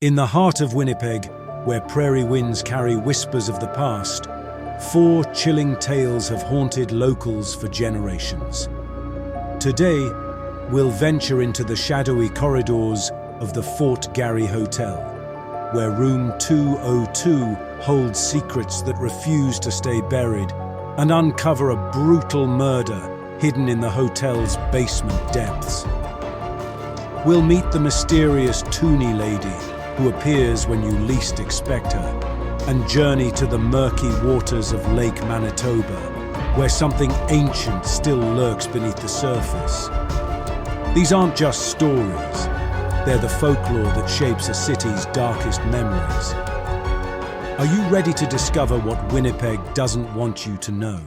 In the heart of Winnipeg, where prairie winds carry whispers of the past, 4 chilling tales have haunted locals for generations. Today, we'll venture into the shadowy corridors of the Fort Garry Hotel, where room 202 holds secrets that refuse to stay buried, and uncover a brutal murder hidden in the hotel's basement depths. We'll meet the mysterious Toonie Lady, who appears when you least expect her, and journey to the murky waters of Lake Manitoba, where something ancient still lurks beneath the surface. These aren't just stories, they're the folklore that shapes a city's darkest memories. Are you ready to discover what Winnipeg doesn't want you to know?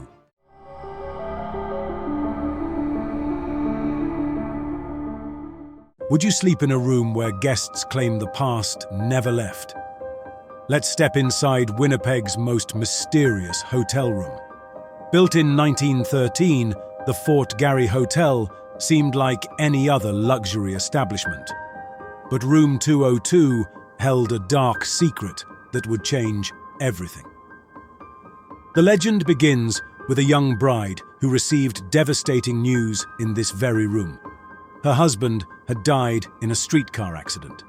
Would you sleep in a room where guests claim the past never left? Let's step inside Winnipeg's most mysterious hotel room. Built in 1913, the Fort Garry Hotel seemed like any other luxury establishment. But room 202 held a dark secret that would change everything. The legend begins with a young bride who received devastating news in this very room. Her husband had died in a streetcar accident.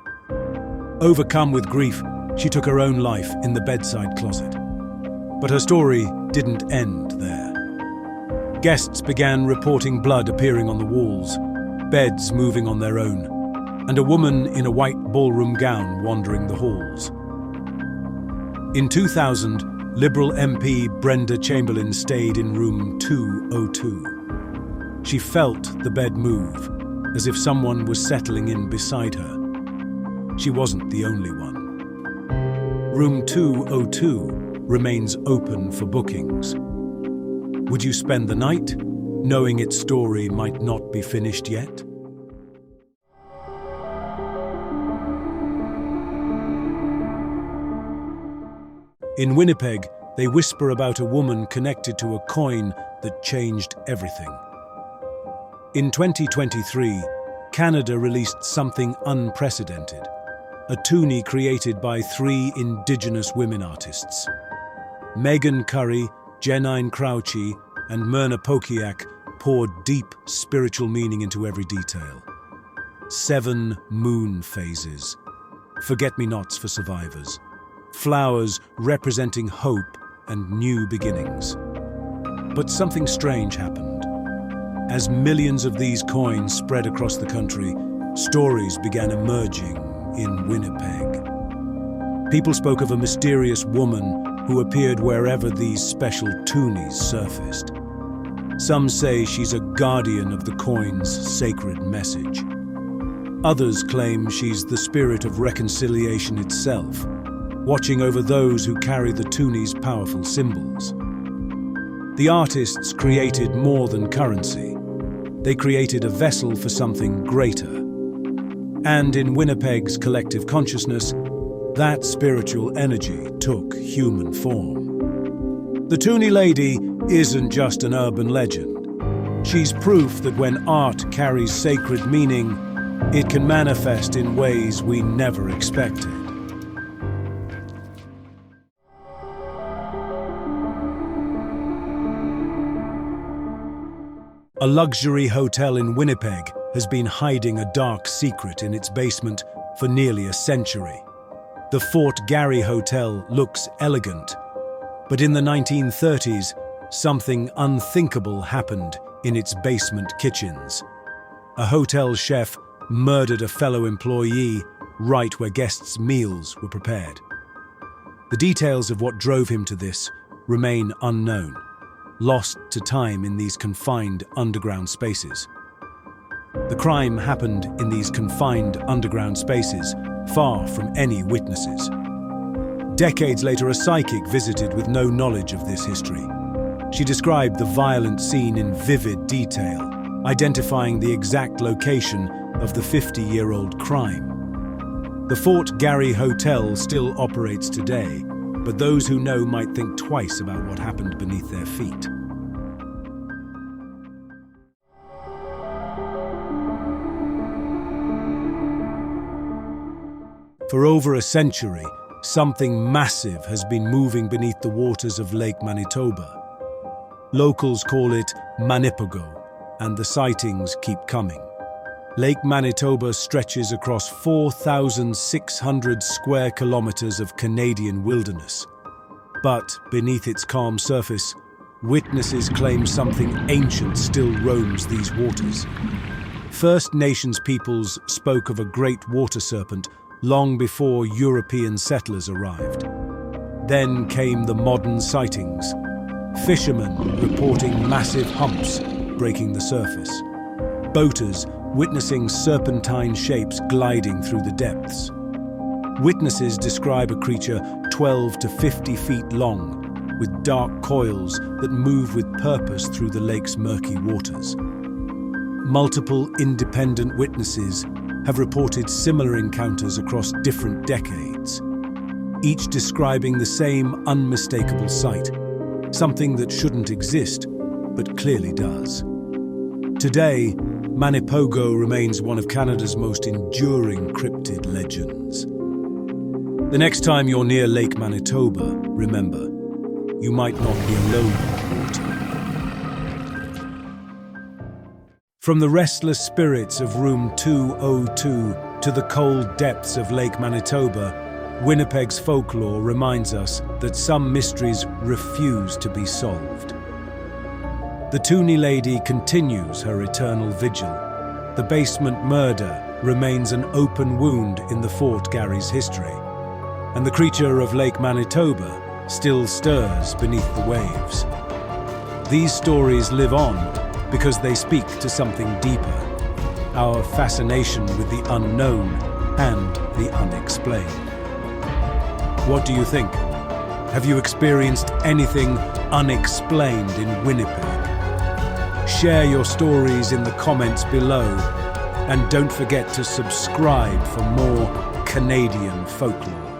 Overcome with grief, she took her own life in the bedside closet. But her story didn't end there. Guests began reporting blood appearing on the walls, beds moving on their own, and a woman in a white ballroom gown wandering the halls. In 2000, Liberal MP Brenda Chamberlain stayed in room 202. She felt the bed move, as if someone was settling in beside her. She wasn't the only one. Room 202 remains open for bookings. Would you spend the night, knowing its story might not be finished yet? In Winnipeg, they whisper about a woman connected to a coin that changed everything. In 2023, Canada released something unprecedented, a tuni created by 3 Indigenous women artists. Megan Curry, Jenine Crouchy, and Myrna Pokiak poured deep spiritual meaning into every detail. 7 moon phases, forget-me-nots for survivors, flowers representing hope and new beginnings. But something strange happened. As millions of these coins spread across the country, stories began emerging in Winnipeg. People spoke of a mysterious woman who appeared wherever these special toonies surfaced. Some say she's a guardian of the coin's sacred message. Others claim she's the spirit of reconciliation itself, watching over those who carry the toonies' powerful symbols. The artists created more than currency. They created a vessel for something greater. And in Winnipeg's collective consciousness, that spiritual energy took human form. The Toonie Lady isn't just an urban legend. She's proof that when art carries sacred meaning, it can manifest in ways we never expected. A luxury hotel in Winnipeg has been hiding a dark secret in its basement for nearly a century. The Fort Garry Hotel looks elegant, but in the 1930s, something unthinkable happened in its basement kitchens. A hotel chef murdered a fellow employee right where guests' meals were prepared. The details of what drove him to this remain unknown, lost to time in these confined underground spaces. The crime happened in these confined underground spaces, far from any witnesses. Decades later, a psychic visited with no knowledge of this history. She described the violent scene in vivid detail, identifying the exact location of the 50-year-old crime. The Fort Garry Hotel still operates today, but those who know might think twice about what happened beneath their feet. For over a century, something massive has been moving beneath the waters of Lake Manitoba. Locals call it Manipago, and the sightings keep coming. Lake Manitoba stretches across 4,600 square kilometers of Canadian wilderness. But beneath its calm surface, witnesses claim something ancient still roams these waters. First Nations peoples spoke of a great water serpent long before European settlers arrived. Then came the modern sightings, fishermen reporting massive humps breaking the surface, boaters witnessing serpentine shapes gliding through the depths. Witnesses describe a creature 12 to 50 feet long, with dark coils that move with purpose through the lake's murky waters. Multiple independent witnesses have reported similar encounters across different decades, each describing the same unmistakable sight, something that shouldn't exist, but clearly does. Today, Manipago remains one of Canada's most enduring cryptid legends. The next time you're near Lake Manitoba, remember, you might not be alone in the water. From the restless spirits of room 202 to the cold depths of Lake Manitoba, Winnipeg's folklore reminds us that some mysteries refuse to be solved. The Toonie Lady continues her eternal vigil. The basement murder remains an open wound in the Fort Garry's history. And the creature of Lake Manitoba still stirs beneath the waves. These stories live on because they speak to something deeper, our fascination with the unknown and the unexplained. What do you think? Have you experienced anything unexplained in Winnipeg? Share your stories in the comments below, and don't forget to subscribe for more Canadian folklore.